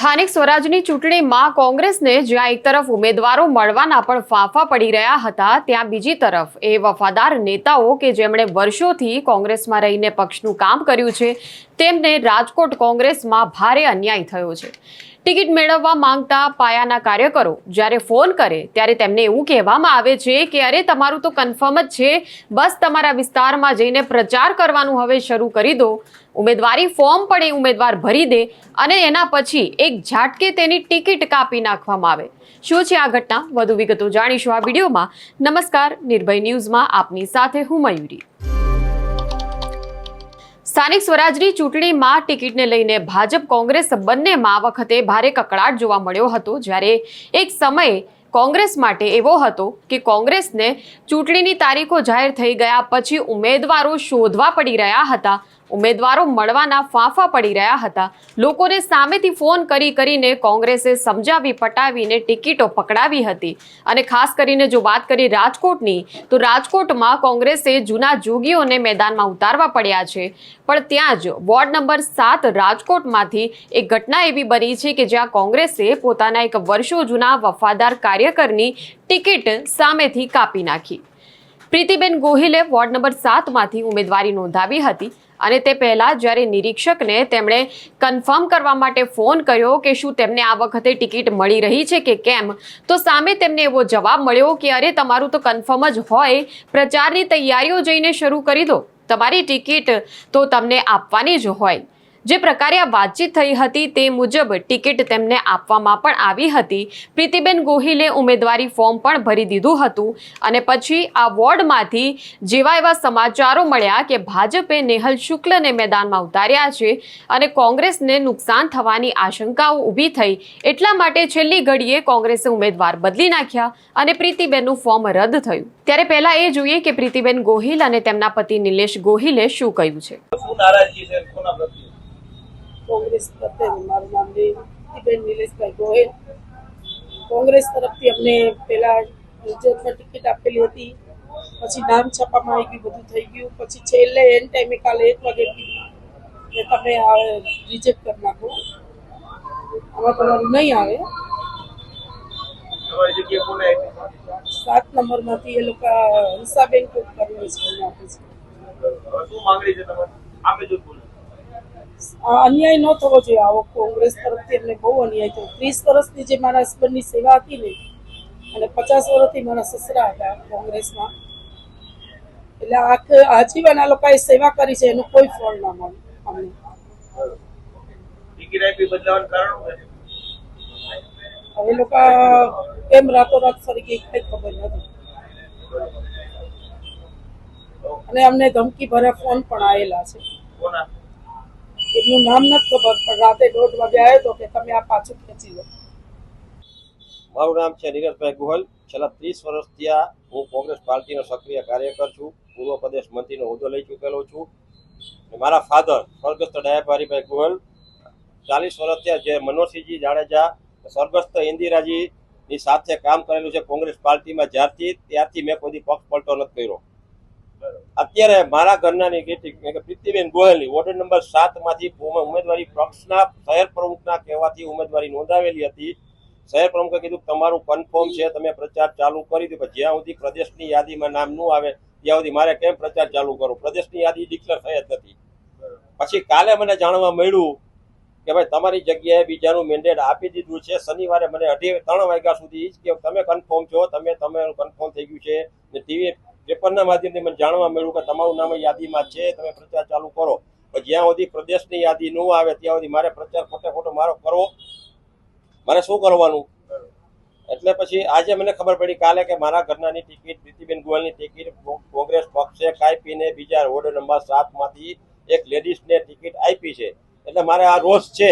સ્થાનિક સ્વરાજની ચૂંટણીમાં કોંગ્રેસને જ્યાં એક તરફ ઉમેદવારો મળવાના પણ ફાંફા પડી રહ્યા હતા, ત્યાં બીજી તરફ એ વફાદાર નેતાઓ કે જેમણે વર્ષોથી કોંગ્રેસમાં રહીને પક્ષનું કામ કર્યું છે, તેમને રાજકોટ કોંગ્રેસમાં ભારે અન્યાય થયો છે। ટિકિટ મેળવવા માંગતા પાયાના કાર્યકરો જ્યારે ફોન કરે ત્યારે તેમને એવું કહેવામાં આવે છે કે અરે તમારું તો કન્ફર્મ જ છે, બસ તમારા વિસ્તારમાં જઈને પ્રચાર કરવાનું હવે શરૂ કરી દો, ઉમેદવારી ફોર્મ પણ એ ઉમેદવાર ભરી દે અને એના પછી એક ઝાટકે તેની ટિકિટ કાપી નાખવામાં આવે। શું છે આ ઘટના? વધુ વિગતો જાણીશું આ વિડીયોમાં। નમસ્કાર, નિર્ભય ન્યૂઝમાં આપની સાથે હું મયુરી। સ્થાનિક સ્વરાજની ચૂંટણીમાં ટિકિટને લઈને ભાજપ કોંગ્રેસ બંનેમાં આ વખતે ભારે કકળાટ જોવા મળ્યો હતો, જ્યારે એક સમયે કોંગ્રેસ માટે એવો હતો કે કોંગ્રેસને ચૂંટણીની તારીખો જાહેર થઈ ગયા પછી ઉમેદવારો શોધવા પડી રહ્યા હતા, ઉમેદવારો મળવાના ફાંફા પડી રહ્યા હતા, લોકોને સામેથી ફોન કરીને કોંગ્રેસે સમજાવી પટાવીને ટિકિટો પકડાવી હતી। અને ખાસ કરીને જો વાત કરીએ રાજકોટની, તો રાજકોટમાં કોંગ્રેસે જૂના જોગીઓને મેદાનમાં ઉતારવા પડ્યા છે, પણ ત્યાં જ વોર્ડ નંબર 7 રાજકોટમાંથી એક ઘટના એવી બની છે કે જ્યાં કોંગ્રેસે પોતાના એક વર્ષો જૂના વફાદાર કાર્યકરની ટિકિટ સામેથી કાપી નાખી। પ્રીતિબેન ગોહિલે વોર્ડ નંબર 7માંથી ઉમેદવારી નોંધાવી હતી અને તે પહેલા જ્યારે નિરીક્ષકને તેમણે કન્ફર્મ કરવા માટે ફોન કર્યો કે શું તેમને આ વખતે ટિકિટ મળી રહી છે કે કેમ, તો સામે તેમને એવો જવાબ મળ્યો કે અરે તમારું તો કન્ફર્મ જ હોય, પ્રચારની તૈયારીઓ જઈને શરૂ કરી દો, તમારી ટિકિટ તો તમને આપવાની જ હોય। જે પ્રકારે આ વાતચીત થઈ હતી તે મુજબ ટિકિટ તેમને આપવામાં પણ આવી હતી। પ્રીતિબેન ગોહિલે ઉમેદવારી ફોર્મ પણ ભરી દીધું હતું અને પછી આ વોર્ડમાંથી જેવા એવા સમાચારો મળ્યા કે ભાજપે નેહલ શુક્લને મેદાનમાં ઉતાર્યા છે અને કોંગ્રેસને નુકસાન થવાની આશંકાઓ ઊભી થઈ, એટલા માટે છેલ્લી ઘડીએ કોંગ્રેસે ઉમેદવાર બદલી નાખ્યા અને પ્રીતિબેનનું ફોર્મ રદ થયું। ત્યારે પહેલા એ જોઈએ કે પ્રીતિબેન ગોહિલ અને તેમના પતિ નિલેશ ગોહિલે શું કહ્યું છે। કોંગ્રેસ પ્રત્યે મારું નામ પ્રીતિબેન નિલેશભાઈ ગોહિલ। કોંગ્રેસ તરફથી અમને પહેલા રિઝર્વમાં ટિકિટ આપેલી હતી, પછી નામ છાપવામાં આવી ગયું, બધું થઈ ગયું, પછી છેલ્લે એન્ડ ટાઈમે કાલે 1 વાગે કે તમે રિજેક્ટ કરી નાખો, આમાં તમારું નહીં આવે। 7 નંબરમાંથી એ લોકો હંસાબેન કોક કરીને આપે છે। અન્યાય ન થવો જોઈએ આવો, કોંગ્રેસ તરફથી અમને બહુ અન્યાય થયો। 30 વર્ષની જે મારા હસબન્ડની સેવા હતી ને, અને 50 વર્ષથી મારા સસરા હતા કોંગ્રેસમાં, એટલે આજીવન આ લોકોએ સેવા કરી છે, એનું કોઈ ફળ ના મળે અમને। હવે લોકો કેમ રાતોરાત ફરી ગઈ કઈ ખબર નથી, અને અમને ધમકી ભર્યા ફોન પણ આવેલા છે, એમનું નામ નથી ખબર, પણ રાતે 1:30 વાગે આવ્યો તો કે તમે આ પાછું ખેંચી લો। મારું નામ છે નીરજભાઈ ગોહિલ। છેલ્લા 30 વર્ષથી હું કોંગ્રેસ પાર્ટીનો સક્રિય કાર્યકર છું, પૂર્વ પ્રદેશ મંત્રીનો હોદ્દો લઈ ચૂકેલો છું। મારા ફાધર સ્વર્ગસ્થ ડાયાભાઈ ગોહિલ 40 વર્ષથી જે મનોજસિંહજી જાડેજા સ્વર્ગસ્થ ઇન્દિરાજીની સાથે કામ કરેલું છે કોંગ્રેસ પાર્ટીમાં, ત્યારથી મેં કોઈ પક્ષ પલટો નથી કર્યો। અત્યારે મારા ઘરનાની પ્રીતિબેન ગોહિલની વોર્ડ નંબર 7માંથી ઉમેદવારી પક્ષના શહેર પ્રમુખના કહેવાથી ઉમેદવારી નોંધાવેલી હતી। શહેર પ્રમુખે કીધું તમારું કન્ફર્મ છે, તમે પ્રચાર ચાલુ કરી દો, જ્યાં સુધી પ્રદેશની યાદીમાં નામ ન આવે ત્યાં સુધી મારે કેમ પ્રચાર ચાલુ કરો, પ્રદેશની યાદી ડિક્લેર થઈ જ નથી। પછી કાલે મને જાણવા મળ્યું કે ભાઈ તમારી જગ્યાએ બીજાનું મેન્ડેટ આપી દીધું છે। શનિવારે મને 2:30 વાગ્યા સુધી કે તમે કન્ફર્મ છો, તમારું કન્ફર્મ થઈ ગયું છે, ને ટીવી પેપરના માધ્યમથી મને જાણવા મળ્યું કે તમારું નામ યાદીમાં છે, તમે પ્રચાર ચાલુ કરો। જ્યાં સુધી પ્રદેશની યાદી ન આવે ત્યાં સુધી મારે પ્રચાર ખોટો મારો કરવો, મારે શું કરવાનું? એટલે પછી આજે મને ખબર પડી કાલે કે મારા ઘરનાની ટિકિટ, પ્રીતિબેન ગોહિલની ટિકિટ કોંગ્રેસ પક્ષે કાપીને બીજા વોર્ડ નંબર 7માંથી એક લેડીઝને ટિકિટ આપી છે, એટલે મારે આ રોષ છે।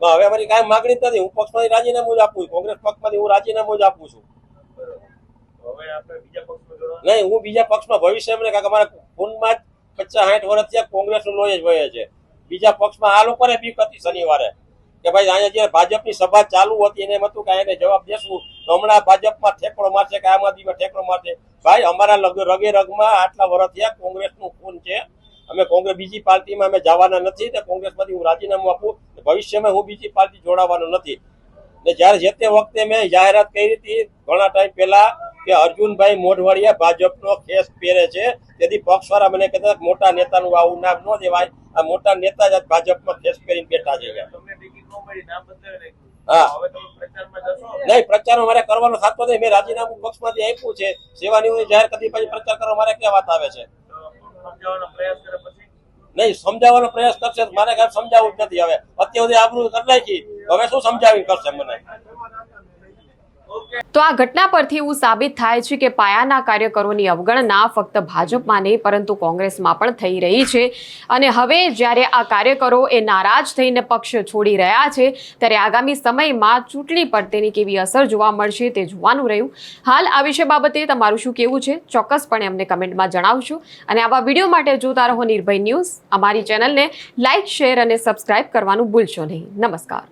હવે અમારી કાંઈ માગણી જ નથી, હું પક્ષમાંથી રાજીનામું જ આપું છું, કોંગ્રેસ પક્ષમાંથી હું રાજીનામું જ આપું છું। નહીં, હું બીજા પક્ષમાં ભવિષ્યમાં નહીં, કારણ કે અમારા ખૂનમાં જ 50-60 વર્ષ થયા કોંગ્રેસનું લોહી જ વહે છે। બીજા પક્ષમાં આ લોકોને બીક હતી શનિવારે કે ભાઈ અહીંયા જે ભાજપની સભા ચાલુ હતી એને એમ હતું કે એને જવાબ દેશું તો હમણાં ભાજપમાં ઠેકડો મારશે કે આમ આદમીમાં ઠેકડો મારશે। ભાઈ અમારા રગે રગમાં આટલા વર્ષ થયા કોંગ્રેસનું ખૂન છે, અમે કોંગ્રેસ બીજી પાર્ટીમાં અમે જવાના નથી, તો કોંગ્રેસમાંથી હું રાજીનામું આપું, ભવિષ્યમાં હું બીજી પાર્ટી જોડાવાનો નથી. ને જ્યારે જે તે વખતે મેં જાહેરાત કરી હતી ઘણા ટાઈમ પહેલા કે અર્જુનભાઈ મોઢવાડિયા ભાજપનો ખેસ પહેરે છે, તેથી પક્ષવાળા મને કહેતા કે મોટા નેતાનું આવું નામ ન દેવાય, આ મોટા નેતા જ આજ ભાજપમાં ખેસ પહેરીને બેઠા છે. હા, નહીં પ્રચાર મારે કરવાનો થતો નથી. મેં રાજીનામું પક્ષમાંથી આપ્યું છે. સેવાની જાહેર કરી પછી પ્રચાર કરવા મારે ક્યાં વાત આવે છે? નહીં, સમજાવવાનો પ્રયાસ કરશે. મારે કઈ સમજાવવું જ નથી. હવે અત્યાર સુધી આબરૂ કરી નાખી, હવે શું સમજાવી કરશે મને? તો આ ઘટના પરથી એવું સાબિત થાય છે કે પાયાના કાર્યકરોની અવગણના ફક્ત ભાજપમાં નહીં પરંતુ કોંગ્રેસમાં પણ થઈ રહી છે. અને હવે જ્યારે આ કાર્યકરો એ નારાજ થઈને પક્ષ છોડી રહ્યા છે ત્યારે આગામી સમયમાં ચૂંટણી પર તેની કેવી અસર જોવા મળશે તે જોવાનું રહ્યું. હાલ આ વિષય બાબતે તમારું શું કહેવું છે ચોક્કસપણે અમને કમેન્ટમાં જણાવજો. અને આવા વિડીયો માટે જોતા રહો નિર્ભય ન્યૂઝ. અમારી ચેનલને લાઇક, શેર અને સબસ્ક્રાઇબ કરવાનું ભૂલશો નહીં. નમસ્કાર.